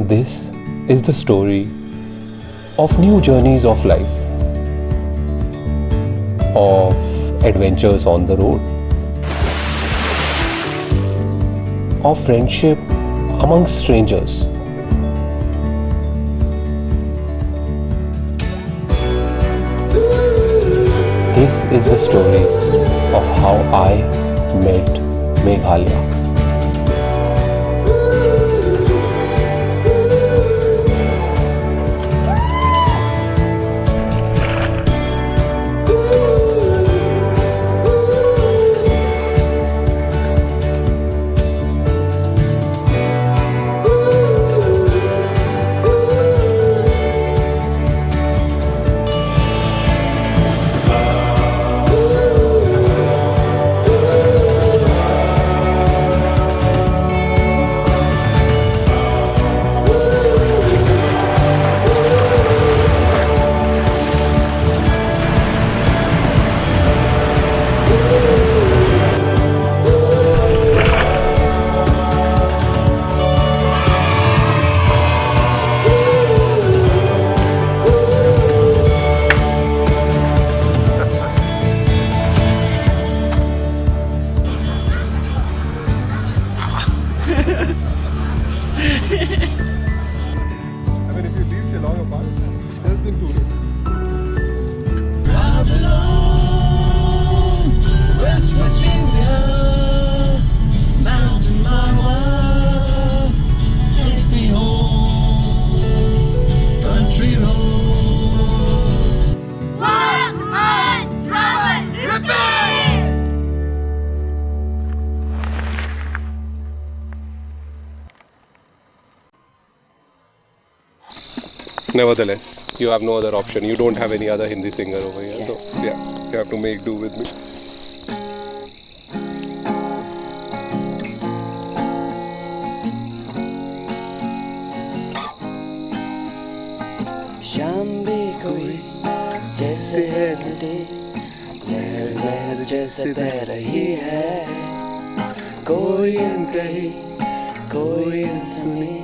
This is the story of new journeys of life, of adventures on the road, of friendship amongst strangers. This is the story of how I met Meghalaya. I mean, if you leave Shillong apart, just in 2 days. West Virginia, mountain mama, take me home, country roads. Walk on, travel, repeat! Nevertheless, you have no other option. You don't have any other Hindi singer over here. So, yeah, you have to make do with me. शाम भी कोई जैसे है नदी, लहर लहर जैसे बह रही है, कोई अनकही कोई अनसुनी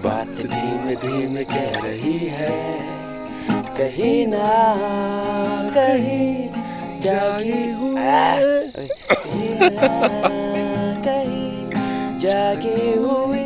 बात धीमे धीमे कह रही है, कहीं ना कहीं जागी हुई, कहीं ना कहीं जागी हुई